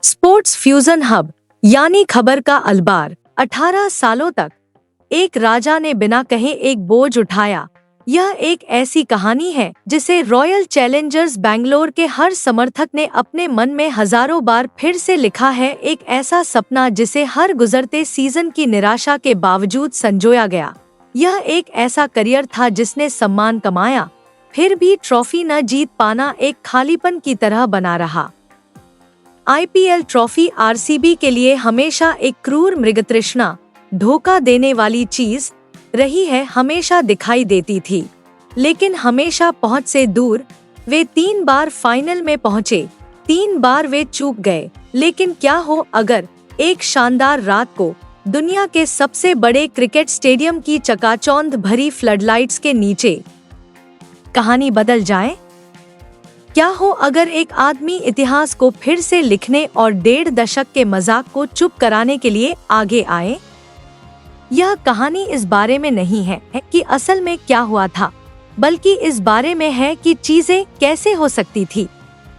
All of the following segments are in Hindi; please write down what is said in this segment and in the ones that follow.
स्पोर्ट्स फ्यूजन हब यानी खबर का अलबार। 18 सालों तक एक राजा ने बिना कहे एक बोझ उठाया। यह एक ऐसी कहानी है जिसे रॉयल चैलेंजर्स बैंगलोर के हर समर्थक ने अपने मन में हजारों बार फिर से लिखा है। एक ऐसा सपना जिसे हर गुजरते सीजन की निराशा के बावजूद संजोया गया। यह एक ऐसा करियर था जिसने सम्मान कमाया, फिर भी ट्रॉफी न जीत पाना एक खालीपन की तरह बना रहा। आईपीएल ट्रॉफी आरसीबी के लिए हमेशा एक क्रूर मृगतृष्णा, धोखा देने वाली चीज रही है। हमेशा दिखाई देती थी, लेकिन हमेशा पहुंच से दूर। वे 3 बार फाइनल में पहुंचे, 3 बार वे चूक गए। लेकिन क्या हो अगर एक शानदार रात को दुनिया के सबसे बड़े क्रिकेट स्टेडियम की चकाचौंध भरी फ्लडलाइट्स के नीचे कहानी बदल जाए? क्या हो अगर एक आदमी इतिहास को फिर से लिखने और 1.5 दशक के मजाक को चुप कराने के लिए आगे आए? यह कहानी इस बारे में नहीं है कि असल में क्या हुआ था, बल्कि इस बारे में है कि चीजें कैसे हो सकती थी।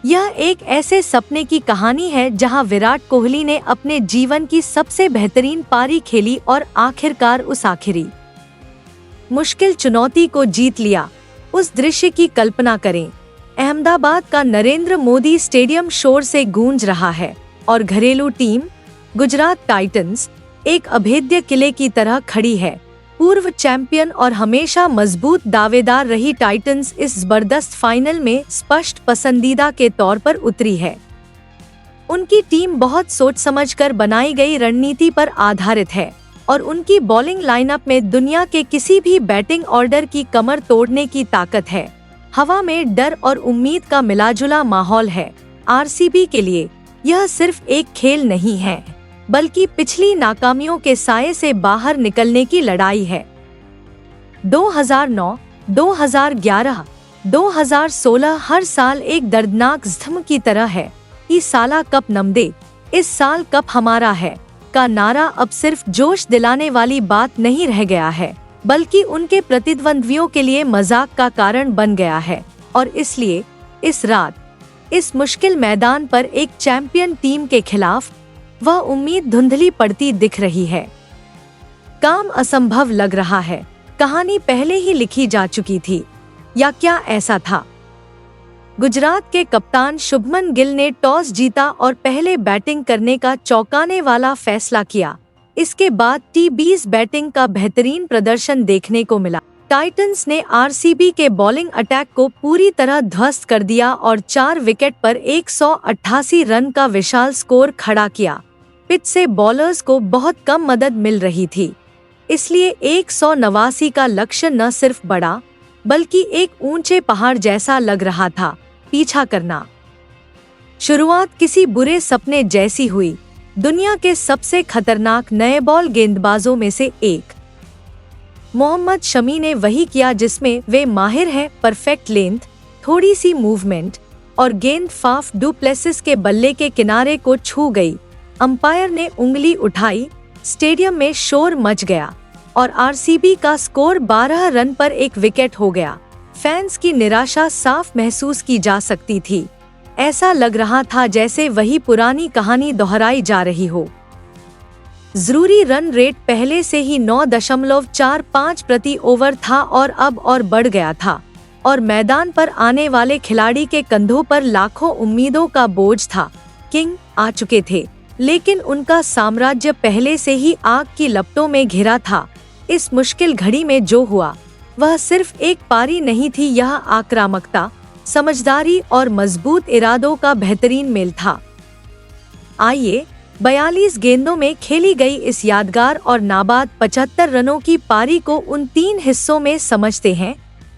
यह एक ऐसे सपने की कहानी है जहां विराट कोहली ने अपने जीवन की सबसे बेहतरीन पारी खेली और आखिरकार उस आखिरी मुश्किल चुनौती को जीत लिया। उस दृश्य की कल्पना करें। अहमदाबाद का नरेंद्र मोदी स्टेडियम शोर से गूंज रहा है और घरेलू टीम गुजरात टाइटंस एक अभेद्य किले की तरह खड़ी है। पूर्व चैंपियन और हमेशा मजबूत दावेदार रही टाइटंस इस जबरदस्त फाइनल में स्पष्ट पसंदीदा के तौर पर उतरी है। उनकी टीम बहुत सोच समझकर बनाई गई रणनीति पर आधारित है और उनकी बॉलिंग लाइनअप में दुनिया के किसी भी बैटिंग ऑर्डर की कमर तोड़ने की ताकत है। हवा में डर और उम्मीद का मिलाजुला माहौल है। आरसीबी के लिए यह सिर्फ एक खेल नहीं है, बल्कि पिछली नाकामियों के साये से बाहर निकलने की लड़ाई है। 2009, 2011, 2016 हर साल एक दर्दनाक जख्म की तरह है। इस साला कप नम दे, इस साल कप हमारा है का नारा अब सिर्फ जोश दिलाने वाली बात नहीं रह गया है, बल्कि उनके प्रतिद्वंद्वियों के लिए मजाक का कारण बन गया है। और इसलिए इस रात इस मुश्किल मैदान पर एक चैंपियन टीम के खिलाफ वह उम्मीद धुंधली पड़ती दिख रही है। काम असंभव लग रहा है। कहानी पहले ही लिखी जा चुकी थी, या क्या ऐसा था? गुजरात के कप्तान शुभमन गिल ने टॉस जीता और पहले बैटिंग करने का चौंकाने वाला फैसला किया। इसके बाद टी20 बैटिंग का बेहतरीन प्रदर्शन देखने को मिला। टाइटंस ने आरसीबी के बॉलिंग अटैक को पूरी तरह ध्वस्त कर दिया और 4 विकेट पर 188 रन का विशाल स्कोर खड़ा किया। पिच से बॉलर्स को बहुत कम मदद मिल रही थी, इसलिए 189 का लक्ष्य न सिर्फ बड़ा, बल्कि एक ऊंचे पहाड़ जैसा लग रहा था। पीछा करना शुरुआत किसी बुरे सपने जैसी हुई। दुनिया के सबसे खतरनाक नए बॉल गेंदबाजों में से एक मोहम्मद शमी ने वही किया जिसमें वे माहिर हैं। परफेक्ट लेंथ, थोड़ी सी मूवमेंट और गेंद फाफ डू प्लेसिस के बल्ले के किनारे को छू गई। अंपायर ने उंगली उठाई, स्टेडियम में शोर मच गया और आरसीबी का स्कोर 12 रन पर 1 विकेट हो गया। फैंस की निराशा साफ महसूस की जा सकती थी। ऐसा लग रहा था जैसे वही पुरानी कहानी दोहराई जा रही हो। जरूरी रन रेट पहले से ही 9.45 प्रति ओवर था और अब और बढ़ गया था, और मैदान पर आने वाले खिलाड़ी के कंधों पर लाखों उम्मीदों का बोझ था। किंग आ चुके थे, लेकिन उनका साम्राज्य पहले से ही आग की लपटों में घिरा था। इस मुश्किल घड़ी में जो हुआ वह सिर्फ एक पारी नहीं थी, यह आक्रामकता, समझदारी और मजबूत इरादों का बेहतरीन मेल था। आइए 42 गेंदों में खेली गई इस यादगार और नाबाद 75 रनों की पारी को उन 3 हिस्सों में समझते हैं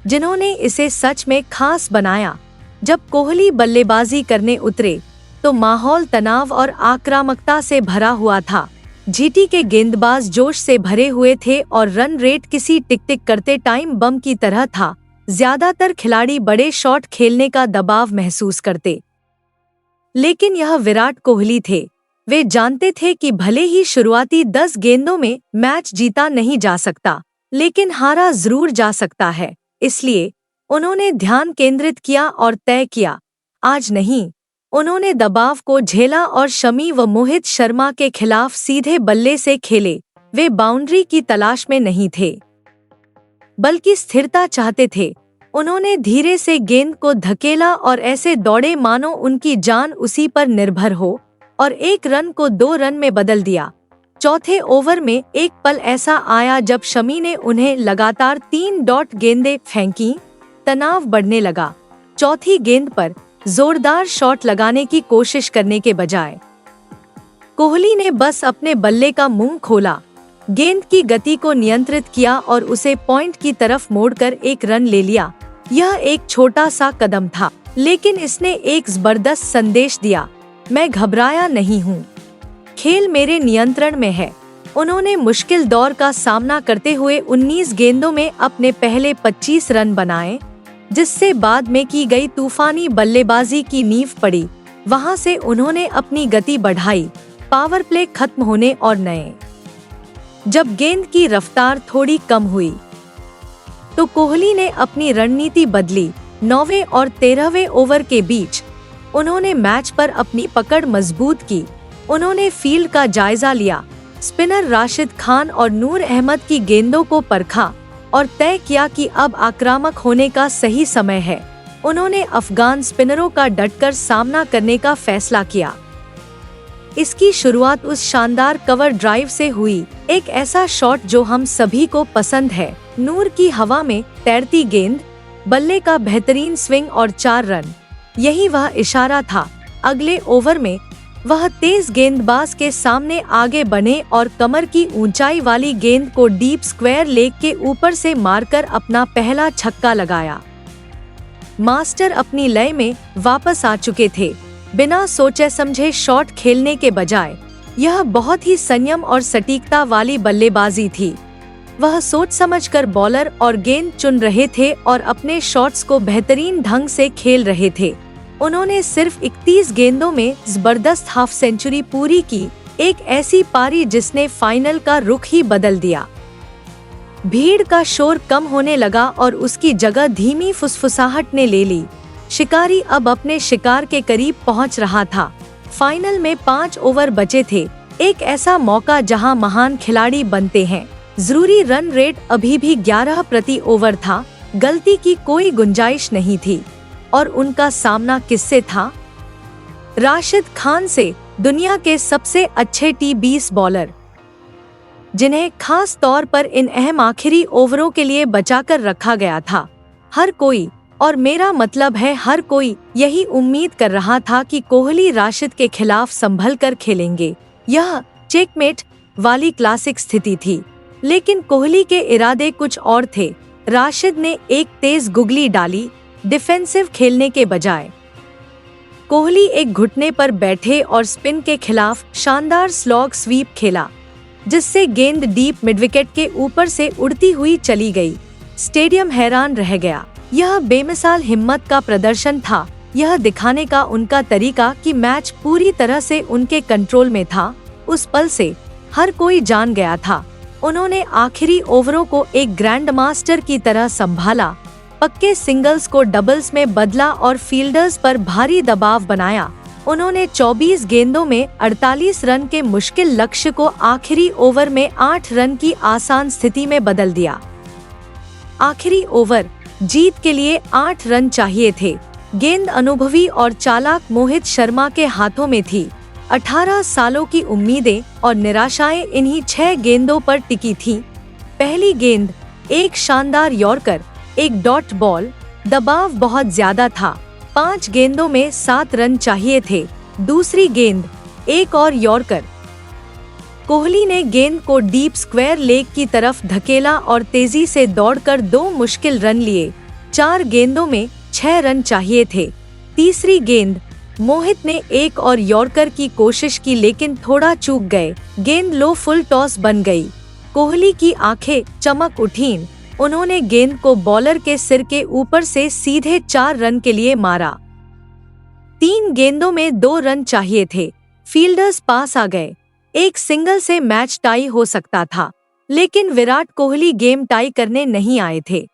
जिन्होंने इसे सच में खास बनाया। जब कोहली बल्लेबाजी करने उतरे तो माहौल तनाव और आक्रामकता से भरा हुआ था। जीटी के गेंदबाज जोश से भरे हुए थे और रन रेट किसी टिक टिक करते टाइम बम की तरह था। ज्यादातर खिलाड़ी बड़े शॉट खेलने का दबाव महसूस करते, लेकिन यह विराट कोहली थे। वे जानते थे कि भले ही शुरुआती 10 गेंदों में मैच जीता नहीं जा सकता, लेकिन हारा जरूर जा सकता है। इसलिए उन्होंने ध्यान केंद्रित किया और तय किया, आज नहीं, उन्होंने दबाव को झेला और शमी व मोहित शर्मा के खिलाफ सीधे बल्ले से खेले। वे बाउंड्री की तलाश में नहीं थे, बल्कि स्थिरता चाहते थे। उन्होंने धीरे से गेंद को धकेला और ऐसे दौड़े मानो उनकी जान उसी पर निर्भर हो, और 1 रन को 2 रन में बदल दिया। चौथे ओवर में एक पल ऐसा आया जब शमी ने उन्हें लगातार 3 डॉट गेंदें फेंकी। तनाव बढ़ने लगा। चौथी गेंद पर जोरदार शॉट लगाने की कोशिश करने के बजाय कोहली ने बस अपने बल्ले का मुंह खोला, गेंद की गति को नियंत्रित किया और उसे पॉइंट की तरफ मोड़कर 1 रन ले लिया। यह एक छोटा सा कदम था, लेकिन इसने एक जबरदस्त संदेश दिया, मैं घबराया नहीं हूँ, खेल मेरे नियंत्रण में है। उन्होंने मुश्किल दौर का सामना करते हुए 19 गेंदों में अपने पहले 25 रन बनाए, जिससे बाद में की गई तूफानी बल्लेबाजी की नींव पड़ी। वहां से उन्होंने अपनी गति बढ़ाई, पावर प्ले खत्म होने और नए जब गेंद की रफ्तार थोड़ी कम हुई तो कोहली ने अपनी रणनीति बदली। 9वें और 13वें ओवर के बीच उन्होंने मैच पर अपनी पकड़ मजबूत की। उन्होंने फील्ड का जायजा लिया, स्पिनर राशिद खान और नूर अहमद की गेंदों को परखा और तय किया कि अब आक्रामक होने का सही समय है। उन्होंने अफगान स्पिनरों का डटकर सामना करने का फैसला किया। इसकी शुरुआत उस शानदार कवर ड्राइव से हुई, एक ऐसा शॉट जो हम सभी को पसंद है। नूर की हवा में तैरती गेंद, बल्ले का बेहतरीन स्विंग और 4 रन, यही वह इशारा था। अगले ओवर में वह तेज गेंदबाज के सामने आगे बढ़े और कमर की ऊंचाई वाली गेंद को डीप स्क्वायर लेग के ऊपर से मारकर अपना पहला छक्का लगाया। मास्टर अपनी लय में वापस आ चुके थे। बिना सोचे समझे शॉट खेलने के बजाय यह बहुत ही संयम और सटीकता वाली बल्लेबाजी थी। वह सोच समझकर बॉलर और गेंद चुन रहे थे और अपने शॉट्स को बेहतरीन ढंग से खेल रहे थे। उन्होंने सिर्फ 31 गेंदों में जबरदस्त हाफ सेंचुरी पूरी की, एक ऐसी पारी जिसने फाइनल का रुख ही बदल दिया। भीड़ का शोर कम होने लगा और उसकी जगह धीमी फुसफुसाहट ने ले ली। शिकारी अब अपने शिकार के करीब पहुंच रहा था। फाइनल में 5 ओवर बचे थे, एक ऐसा मौका जहां महान खिलाड़ी बनते हैं। जरूरी रन रेट अभी भी 11 प्रति ओवर था, गलती की कोई गुंजाइश नहीं थी। और उनका सामना किससे था? राशिद खान से, दुनिया के सबसे अच्छे T20 बॉलर, जिन्हें खास तौर पर इन अहम आखिरी ओवरों के लिए बचाकर रखा गया था। हर कोई, और मेरा मतलब है हर कोई, यही उम्मीद कर रहा था कि कोहली राशिद के खिलाफ संभल कर खेलेंगे। यह चेकमेट वाली क्लासिक स्थिति थी, लेकिन कोहली के इरादे कुछ और थे। राशिद ने एक तेज गुगली डाली, डिफेंसिव खेलने के बजाय। कोहली एक घुटने पर बैठे और स्पिन के खिलाफ शानदार स्लॉग स्वीप खेला, जिससे गेंद डीप मिडविकेट के ऊपर से उड़ती हुई चली गई। स्टेडियम हैरान रह गया। यह बेमिसाल हिम्मत का प्रदर्शन था, यह दिखाने का उनका तरीका कि मैच पूरी तरह से उनके कंट्रोल में था। उस पल से हर कोई जान गया था। उन्होंने आखिरी ओवरों को एक ग्रैंड मास्टर की तरह संभाला, पक्के सिंगल्स को डबल्स में बदला और फील्डर्स पर भारी दबाव बनाया। उन्होंने 24 गेंदों में 48 रन के मुश्किल लक्ष्य को आखिरी ओवर में 8 रन की आसान स्थिति में बदल दिया। आखिरी ओवर जीत के लिए 8 रन चाहिए थे। गेंद अनुभवी और चालाक मोहित शर्मा के हाथों में थी। 18 सालों की उम्मीदें और निराशाएं इन्हीं 6 गेंदों पर टिकी थीं। पहली गेंद एक शानदार यॉर्कर, एक डॉट बॉल, दबाव बहुत ज्यादा था, 5 गेंदों में 7 रन चाहिए थे। दूसरी गेंद एक और यॉर्कर। कोहली ने गेंद को डीप स्क्वायर लेग की तरफ धकेला और तेजी से दौड़कर 2 मुश्किल रन लिए। 4 गेंदों में 6 रन चाहिए थे। तीसरी गेंद मोहित ने एक और यॉर्कर की कोशिश की, लेकिन थोड़ा चूक गए। गेंद लो फुल टॉस बन गई। कोहली की आंखें चमक उठीं। उन्होंने गेंद को बॉलर के सिर के ऊपर से सीधे 4 रन के लिए मारा। 3 गेंदों में 2 रन चाहिए थे। फील्डर्स पास आ गए। एक सिंगल से मैच टाई हो सकता था, लेकिन विराट कोहली गेम टाई करने नहीं आए थे।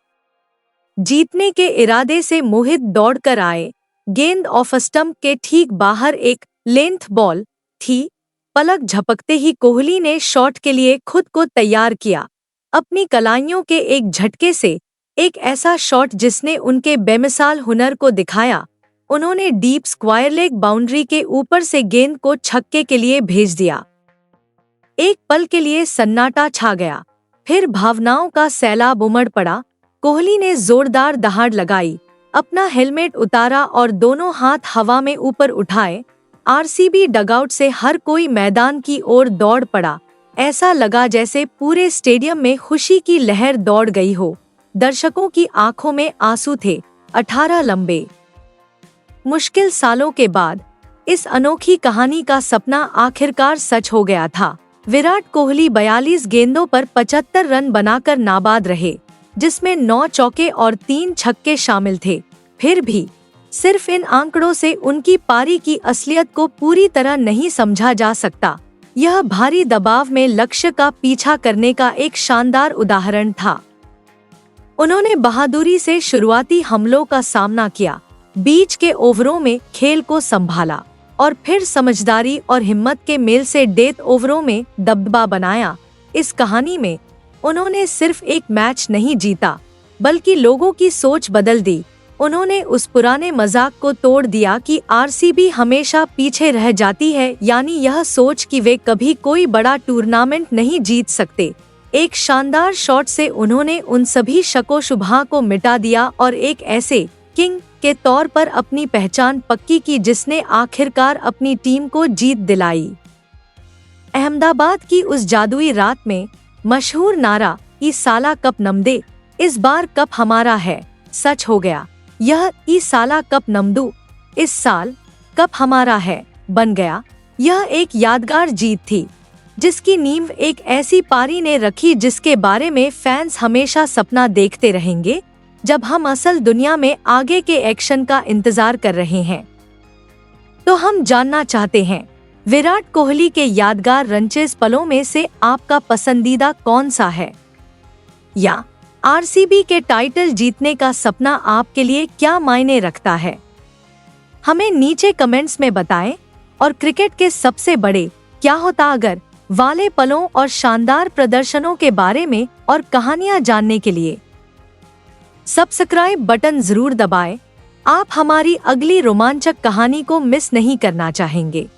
जीतने के इरादे से मोहित दौड़कर आए। गेंद ऑफ स्टंप के ठीक बाहर एक लेंथ बॉल थी। पलक झपकते ही कोहली ने शॉट के लिए खुद को तैयार किया। अपनी कलाइयों के एक झटके से एक ऐसा शॉट जिसने उनके बेमिसाल हुनर को दिखाया। उन्होंने डीप स्क्वायर लेग बाउंड्री के ऊपर से गेंद को छक्के के लिए भेज दिया। एक पल के लिए सन्नाटा छा गया, फिर भावनाओं का सैलाब उमड़ पड़ा। कोहली ने जोरदार दहाड़ लगाई, अपना हेलमेट उतारा और दोनों हाथ हवा में ऊपर उठाए। आरसीबी डगआउट से हर कोई मैदान की ओर दौड़ पड़ा। ऐसा लगा जैसे पूरे स्टेडियम में खुशी की लहर दौड़ गई हो। दर्शकों की आंखों में आंसू थे। 18 लंबे मुश्किल सालों के बाद इस अनोखी कहानी का सपना आखिरकार सच हो गया था। विराट कोहली 42 गेंदों पर 75 रन बनाकर नाबाद रहे, जिसमें 9 चौके और 3 छक्के शामिल थे। फिर भी सिर्फ इन आंकड़ों से उनकी पारी की असलियत को पूरी तरह नहीं समझा जा सकता। यह भारी दबाव में लक्ष्य का पीछा करने का एक शानदार उदाहरण था। उन्होंने बहादुरी से शुरुआती हमलों का सामना किया, बीच के ओवरों में खेल को संभाला और फिर समझदारी और हिम्मत के मेल से डेथ ओवरों में दबदबा बनाया। इस कहानी में उन्होंने सिर्फ एक मैच नहीं जीता, बल्कि लोगों की सोच बदल दी। उन्होंने उस पुराने मजाक को तोड़ दिया कि आरसीबी हमेशा पीछे रह जाती है, यानी यह सोच कि वे कभी कोई बड़ा टूर्नामेंट नहीं जीत सकते। एक शानदार शॉट से उन्होंने उन सभी शको शुबहा को मिटा दिया और एक ऐसे किंग के तौर पर अपनी पहचान पक्की की जिसने आखिरकार अपनी टीम को जीत दिलाई। अहमदाबाद की उस जादुई रात में मशहूर नारा "ई साला कप नमदे, इस बार कप हमारा है" सच हो गया। यह "ई साला कप नमदू, इस साल कप हमारा है" बन गया। यह एक यादगार जीत थी, जिसकी नींव एक ऐसी पारी ने रखी जिसके बारे में फैंस हमेशा सपना देखते रहेंगे, जब हम असल दुनिया में आगे के एक्शन का इंतजार कर रहे हैं। तो हम जानना चाहते हैं, विराट कोहली के यादगार रंचेस पलों में से आपका पसंदीदा कौन सा है? या आरसीबी के टाइटल जीतने का सपना आपके लिए क्या मायने रखता है? हमें नीचे कमेंट्स में बताएं। और क्रिकेट के सबसे बड़े क्या होता अगर वाले पलों और शानदार प्रदर्शनों के बारे में और कहानियां जानने के लिए सब्सक्राइब बटन जरूर दबाएं। आप हमारी अगली रोमांचक कहानी को मिस नहीं करना चाहेंगे।